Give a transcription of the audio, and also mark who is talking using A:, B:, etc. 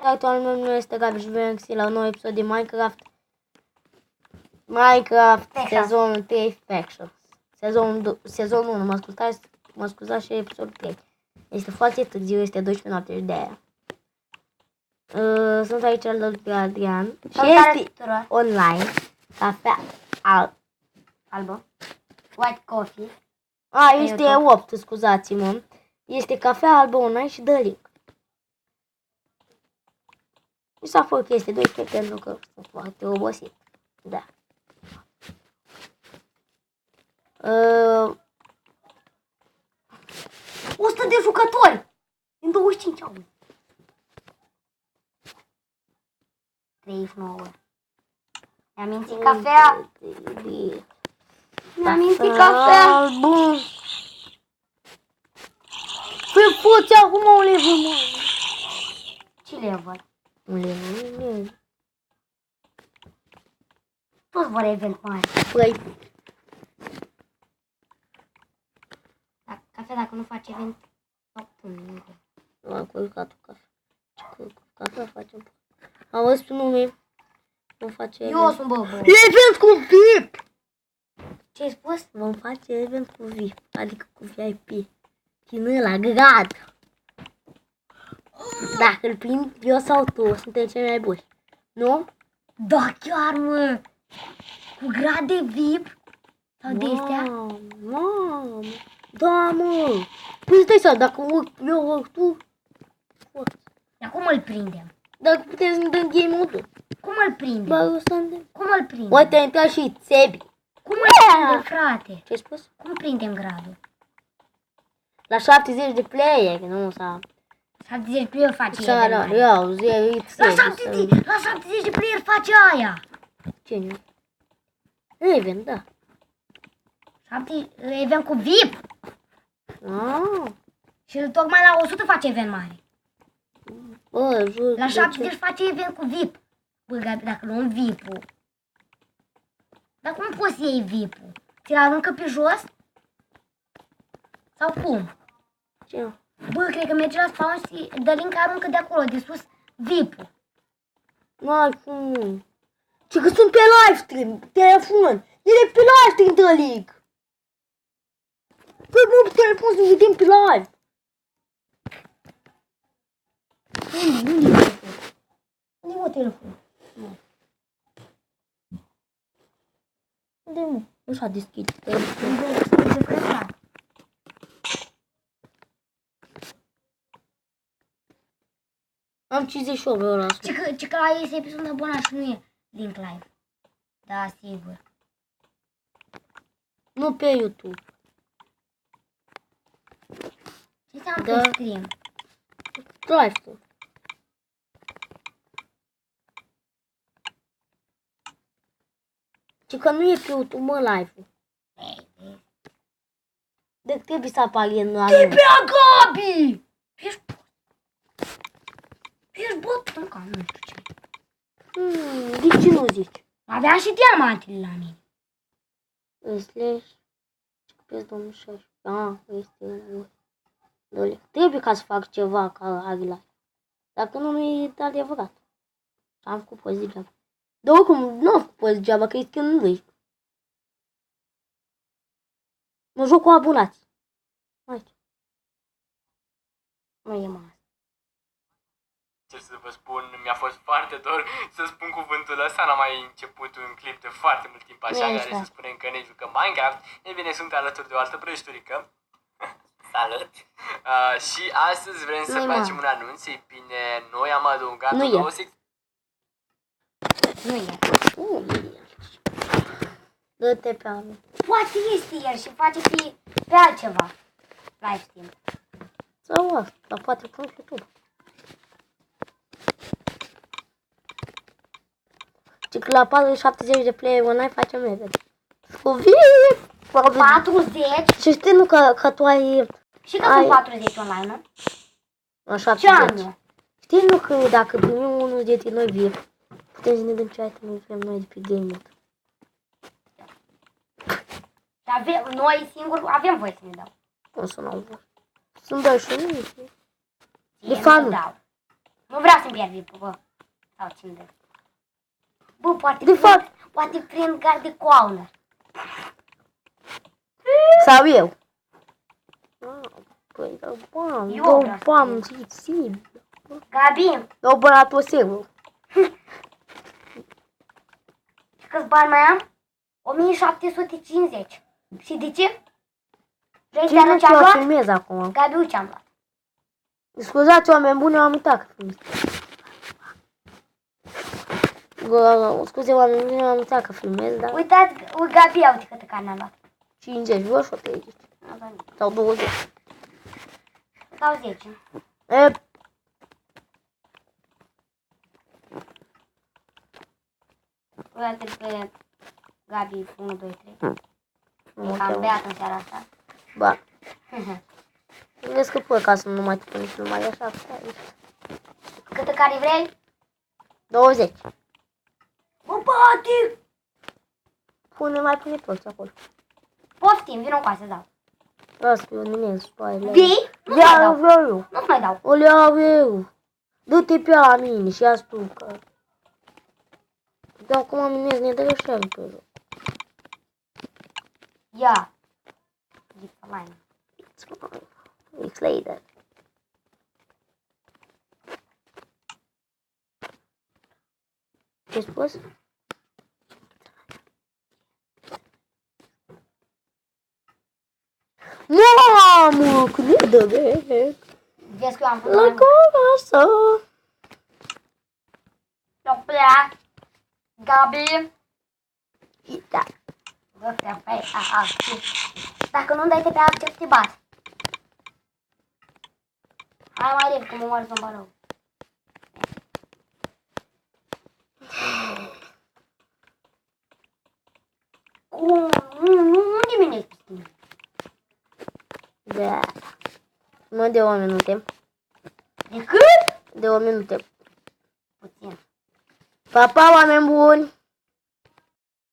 A: Actualul meu nu este Gabi și vrem la un nou episod de Minecraft sezonul 3 Factions. Sezonul 1, mă scuzați și episodul 3. Este foarte târziu, este 12 noapte de aia. Sunt aici alături de Adrian și este online cafea albă,
B: white coffee.
A: Este 8, scuzați-mă. Este cafea albă online și dă link. Mi s-a făcut că este 12 pentru că sunt foarte obosit. Da.
B: 100 de jucători! În 25 au. 39. Mi-am mințit cafea. Mi-am mințit cafea.
A: Bun. Păi poți acum un level, mă.
B: Ce level?
A: Un level.
B: Toți vor event mari.
A: Păi.
B: Cafea dacă nu faci event, nu.
A: Am culcat cafea. Ce cafea facem? Auzi tu nume? Vom face event.
B: Eu sunt băbă.
A: Event cu VIP!
B: Ce ai spus?
A: Vom face event cu VIP, adică cu VIP. Din ăla, grad. Dacă îl prind eu sau tu, suntem cei mai buni. Nu?
B: Da, chiar, mă! Cu grad de VIP? Sau de astea?
A: Mamă! Da, mă! Păi stai să, dacă eu tu...
B: Dar cum îl prindem?
A: Dacă putem să ne dăm game mode-ul.
B: Cum îl prindem?
A: Bă, să ne dăm.
B: Cum îl prindem?
A: Uite, a intrat și Țebi.
B: Cum îl prindem, frate?
A: Ce-ai spus?
B: Cum prindem gradul?
A: La 70 de player, nu s-a...
B: 70 de player face event. La 70 de player face aia.
A: Ce nu? Event, da.
B: Event cu VIP. Și tocmai la 100 face event mare.
A: Bă, jur.
B: La 70 face event cu VIP. Bă, dacă luăm VIP-ul. Dar cum poți să iei VIP-ul? Ți-l aruncă pe jos? Sau cum?
A: Ce?
B: Bă, cred că merge la spawn și dă link, aruncă de acolo, de sus, VIP-ul.
A: N-ai cum. Ce că sunt pe live stream, telefon. El e pe live stream, dă link. Păi mă, pe telefon să vedem pe live.
B: Unde mă telefon?
A: Unde mă? Nu s-a deschis. Am 58 pe ora asta.
B: Ce că la este episodul abonat și nu e link live. Da, sigur.
A: Nu pe YouTube.
B: Ce înseamnă pe stream?
A: Live-ul. Ce că nu e pe YouTube, mă, live-ul. Deci trebuie să apară în anunț.
B: Te bea Gabi! Ești bătut, că nu știu ce.
A: De ce nu zici?
B: Avea și diamantele la mine.
A: Slash. Pe 2016. Este. Trebuie ca să fac ceva ca are live. Dacă nu e adevărat. Am făcut post degeaba. Dar oricum nu am făcut post degeaba, că e skin în lui. Mă joc cu abonați. Hai. Nu e mai.
C: Ce să vă spun, mi-a fost foarte dor să spun cuvântul ăsta, n-am mai început un clip de foarte mult timp așa, în care să spunem că ne jucăm Minecraft. Ei bine, sunt alături de o altă prăjiturică. Salut! Și astăzi vrem să facem un anunț. Ei bine, noi am adăugat
A: nu
C: o nouă
A: secție. Nu e. Dă-te pe anul.
B: Poate este el și face pe altceva. Live stream.
A: Sau asta, dar poate pun pe YouTube. Și că la 40-70 de player online facem event. Cu VIP!
B: 40?
A: Și știi nu că tu ai...
B: Și că sunt 40 online, nu?
A: La 70. Știi nu că dacă primim unul dintre noi VIP, putem să ne dăm ce item vrem noi de pe game mode.
B: Noi singuri avem voie să ne dau.
A: O să n-au voie. Sunt doi și nu. De fanul.
B: Nu vreau să-mi pierd vipul, bă. Sau cine dă. Bă, poate
A: De fapt.
B: Poate prind gard de coaună.
A: Sau eu. Păi, da, bam,
B: Eu
A: două
B: vreau să
A: bam, sim.
B: Gabi,
A: Două bani la tot singur.
B: și câți bani mai am? 1750. Și de ce? Vrei să arăt ce-am
A: eu
B: luat?
A: filmez acum.
B: Gabi, uite ce-am luat.
A: Scuzați, oameni buni, eu am uitat că filmez. Scuze, oameni buni, eu am uitat că filmez, dar
B: Uitați, Gabi, uite câte carne am luat.
A: 50, vă și 30. Sau 20.
B: Sau 10.
A: E,
B: Uite pe Gabi, 1, 2, 3.
A: nu
B: E
A: mă
B: cam
A: cheamă.
B: beat în seara asta.
A: Ba. Gândesc că pot ca să nu mai te pun filmare așa.
B: Câte care vrei?
A: 20.
B: Bă, bate!
A: Mai pune toți acolo.
B: Poftim, vină cu asta, dau.
A: Las că eu nimeni spoiler.
B: Vii? Nu mai
A: Ia,
B: dau.
A: vreau eu.
B: Nu mai dau.
A: O le iau eu. Du-te pe la mine și ia tu că... Eu acum am minez nedrășeam pe joc.
B: Ia. Zic online.
A: It's later. Ce spus? Mamă, cât de dă bec.
B: Vezi că eu am făcut
A: La
B: mai mult.
A: casă.
B: Eu plec. Gabi.
A: Da.
B: Dă-te pe accept. Dacă nu-mi dai pe accept, te bat. Hai mai repede, că mă moară zombarău. Cum? Nu diminezi pe tine.
A: Da. Mă, de 1 minute.
B: De cât?
A: De 1 minute.
B: Puțin.
A: Pa, pa, oameni buni!